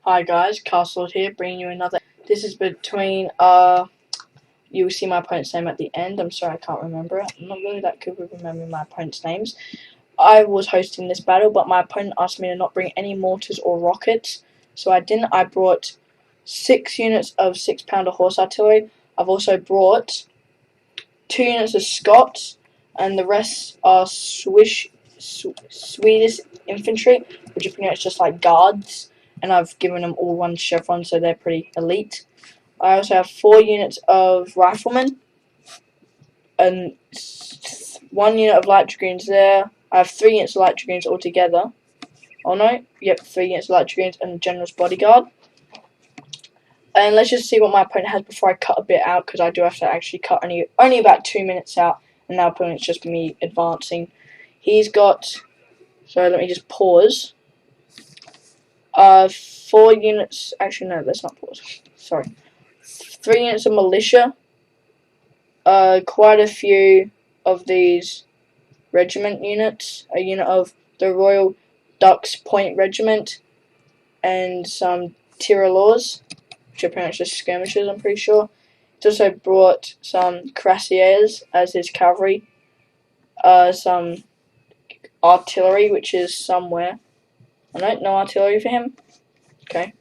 Hi guys, Castle here, bringing you another. This is between you will see my opponent's name at the end. I'm sorry I can't remember it. I'm not really that good with remembering my opponent's names. I was hosting this battle, but my opponent asked me to not bring any mortars or rockets, so I didn't. I brought 6 units of 6-pounder horse artillery. I've also brought 2 units of Scots, and the rest are Swedish infantry, which are pretty much just like guards. And I've given them all one chevron, so they're pretty elite. I also have 4 units of riflemen and 1 unit of light dragoons there. I have 3 units of light dragoons altogether. Oh no, yep, 3 units of light dragoons and general's bodyguard. And let's just see what my opponent has before I cut a bit out, because I do have to actually cut only about 2 minutes out, and now opponent's just me advancing. He's got, so let me just pause. 4 units, actually no, let's not pause, sorry. 3 units of militia, quite a few of these regiment units, a unit of the Royal Ducks Point Regiment, and some Tyrolors, which are pretty much just skirmishers, I'm pretty sure. He's also brought some cuirassiers as his cavalry, some artillery, which is somewhere. Oh no, no artillery for him. Okay,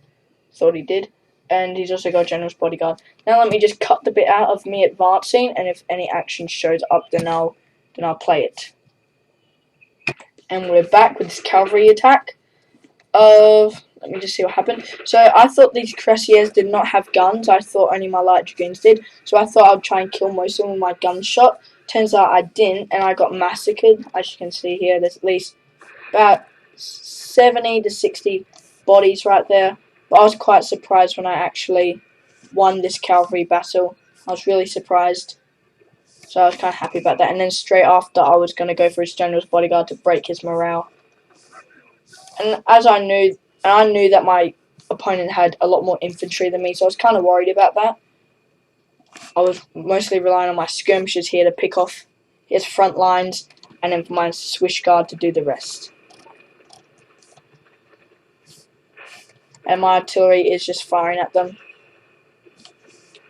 thought he did. And he's also got general's bodyguard. Now let me just cut the bit out of me advancing, and if any action shows up, then I'll play it. And we're back with this cavalry attack. Let me just see what happened. So I thought these cuirassiers did not have guns. I thought only my light dragoons did. So I thought I'd try and kill most of them with my gunshot. Turns out I didn't, and I got massacred. As you can see here, there's at least about 70 to 60 bodies right there. But I was quite surprised when I actually won this cavalry battle. I was really surprised. So I was kind of happy about that. And then straight after, I was going to go for his general's bodyguard to break his morale. And as I knew that my opponent had a lot more infantry than me, so I was kind of worried about that. I was mostly relying on my skirmishers here to pick off his front lines, and then for my Swiss guard to do the rest. And my artillery is just firing at them.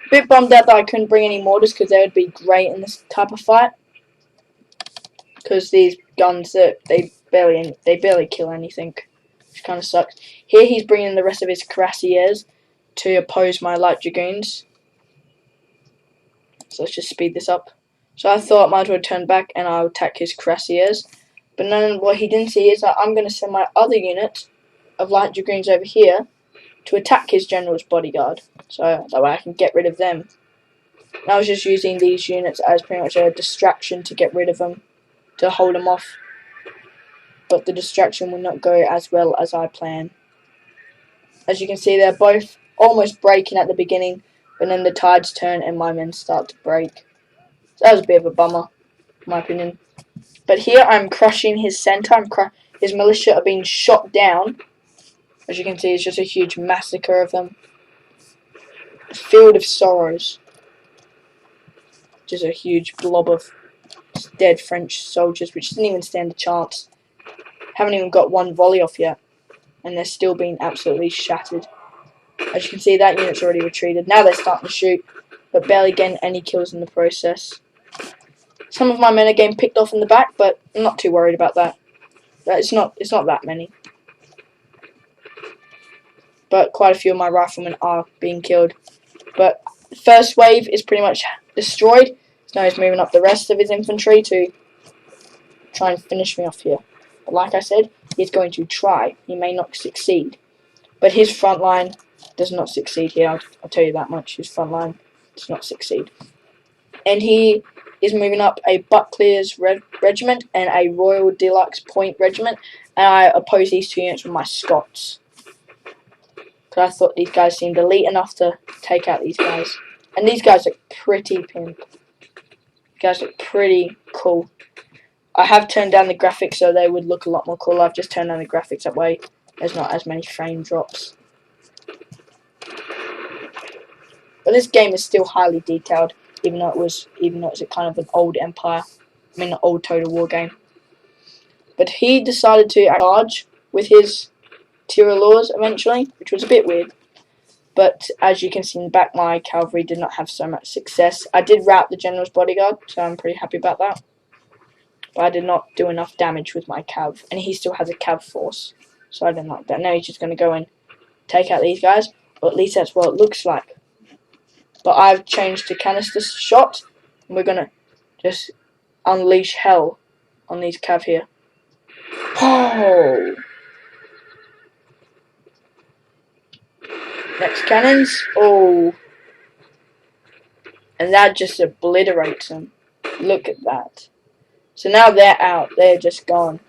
A bit bummed out that I couldn't bring any mortars, because they would be great in this type of fight. Because these guns, they barely kill anything, which kind of sucks. Here he's bringing the rest of his cuirassiers to oppose my light dragoons. So let's just speed this up. So I thought I might as well turn back and I'll attack his cuirassiers. But then what he didn't see is that I'm going to send my other unit of light dragoons over here to attack his general's bodyguard. So that way I can get rid of them. And I was just using these units as pretty much a distraction to get rid of them, to hold them off. But the distraction will not go as well as I plan. As you can see, they're both almost breaking at the beginning, but then the tides turn and my men start to break. So that was a bit of a bummer, in my opinion. But here I'm crushing his centre. His militia are being shot down. As you can see, it's just a huge massacre of them. A field of sorrows. Just a huge blob of dead French soldiers, which didn't even stand a chance. Haven't even got one volley off yet, and they're still being absolutely shattered. As you can see, that unit's already retreated. Now they're starting to shoot, but barely getting any kills in the process. Some of my men are getting picked off in the back, but I'm not too worried about that. It's not that many. But quite a few of my riflemen are being killed. But the first wave is pretty much destroyed. So now he's moving up the rest of his infantry to try and finish me off here. But like I said, he's going to try. He may not succeed. But his front line does not succeed here. I'll tell you that much. His front line does not succeed. And he is moving up a Buckley's regiment and a Royal Deluxe Point regiment. And I oppose these 2 units with my Scots. Because I thought these guys seemed elite enough to take out these guys. And these guys look pretty pimp. These guys look pretty cool. I have turned down the graphics so they would look a lot more cool. I've just turned down the graphics, that way there's not as many frame drops. But this game is still highly detailed, even though it's a kind of an old Empire. I mean, an old Total War game. But he decided to charge with his Tyrolors eventually, which was a bit weird. But as you can see in the back, my cavalry did not have so much success. I did rout the general's bodyguard, so I'm pretty happy about that. But I did not do enough damage with my cav, and he still has a cav force, so I didn't like that. Now he's just going to go and take out these guys, or at least that's what it looks like. But I've changed to canister shot, and we're going to just unleash hell on these cav here. Oh! Next cannons. Oh. And that just obliterates them. Look at that. So now they're out. They're just gone.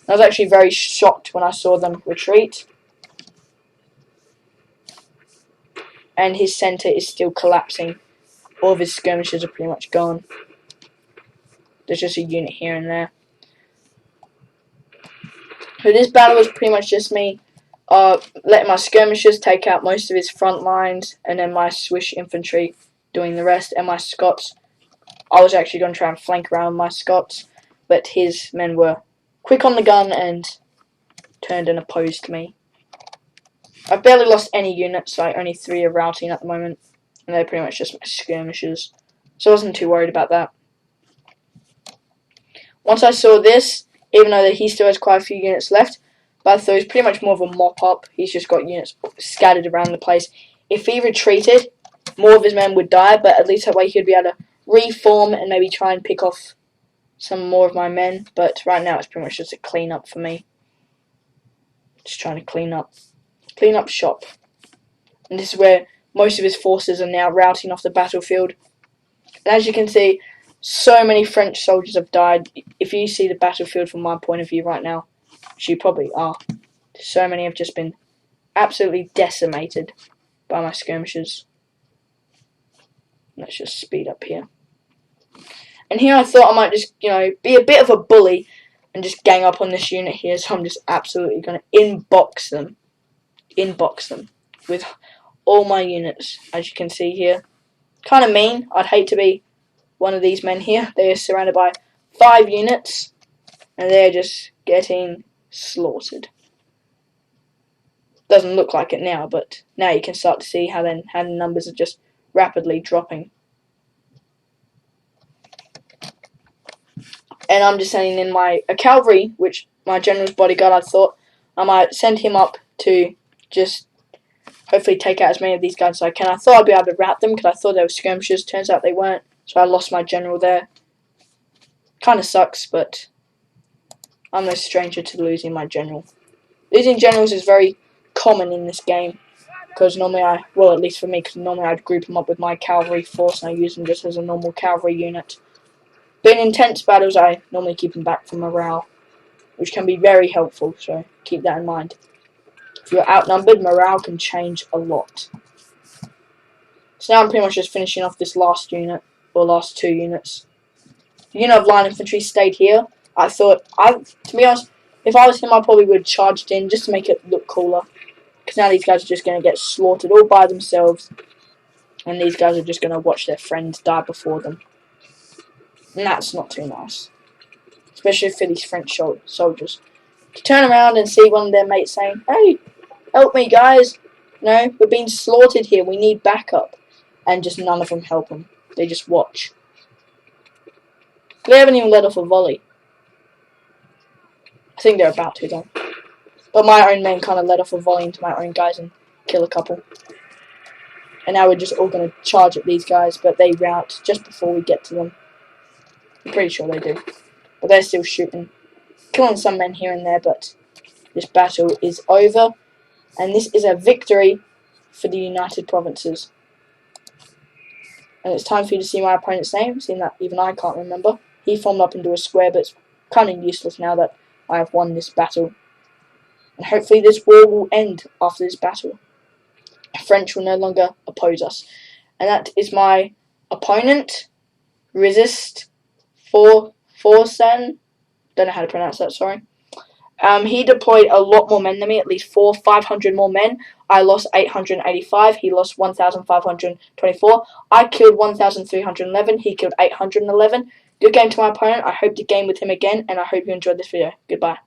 I was actually very shocked when I saw them retreat. And his centre is still collapsing. All of his skirmishers are pretty much gone. There's just a unit here and there. So this battle was pretty much just me letting my skirmishers take out most of his front lines, and then my Swiss infantry doing the rest, and my Scots. I was actually going to try and flank around my Scots, but his men were quick on the gun and turned and opposed me. I've barely lost any units, like only 3 are routing at the moment, and they're pretty much just my skirmishers, so I wasn't too worried about that. Once I saw this, even though he still has quite a few units left, but I thought it was pretty much more of a mop-up. He's just got units scattered around the place. If he retreated, more of his men would die, but at least that way he would be able to reform and maybe try and pick off some more of my men. But right now it's pretty much just a clean-up for me. Just trying to clean up shop. And this is where most of his forces are now routing off the battlefield. And as you can see, so many French soldiers have died. If you see the battlefield from my point of view right now, which you probably are, so many have just been absolutely decimated by my skirmishers. Let's just speed up here. And here I thought I might just, be a bit of a bully and just gang up on this unit here. So I'm just absolutely going to inbox them. Inbox them with all my units, as you can see here. Kind of mean. I'd hate to be one of these men here. They are surrounded by 5 units, and they're just getting slaughtered. Doesn't look like it now, but now you can start to see how the numbers are just rapidly dropping. And I'm just sending in my cavalry, which my general's bodyguard. I thought I might send him up to just hopefully take out as many of these guys as I can. I thought I'd be able to rout them because I thought they were skirmishers. Turns out they weren't, so I lost my general there. Kind of sucks, but I'm no stranger to losing my general. Losing generals is very common in this game, because normally at least for me, because normally I'd group them up with my cavalry force and I use them just as a normal cavalry unit. But in intense battles, I normally keep them back for morale, which can be very helpful, so keep that in mind. If you're outnumbered, morale can change a lot. So now I'm pretty much just finishing off this last unit, or last 2 units. The unit of line infantry stayed here. I thought, to be honest, if I was him, I probably would have charged in just to make it look cooler. Because now these guys are just going to get slaughtered all by themselves. And these guys are just going to watch their friends die before them. And that's not too nice. Especially for these French soldiers. To turn around and see one of their mates saying, "Hey, help me guys. No, we're being slaughtered here. We need backup." And just none of them help them. They just watch. They haven't even let off a volley. I think they're about to though. But my own men kind of let off a volley into my own guys and kill a couple. And now we're just all going to charge at these guys, but they rout just before we get to them. I'm pretty sure they do. But they're still shooting. Killing some men here and there, but this battle is over. And this is a victory for the United Provinces. And it's time for you to see my opponent's name, seeing that even I can't remember. He formed up into a square, but it's kind of useless now that I have won this battle. And hopefully this war will end after this battle. The French will no longer oppose us. And that is my opponent, Resist Forsen. Don't know how to pronounce that, sorry. He deployed a lot more men than me, at least 500 more men. I lost 885, he lost 1,524. I killed 1,311, he killed 811. Good game to my opponent. I hope to game with him again, and I hope you enjoyed this video. Goodbye.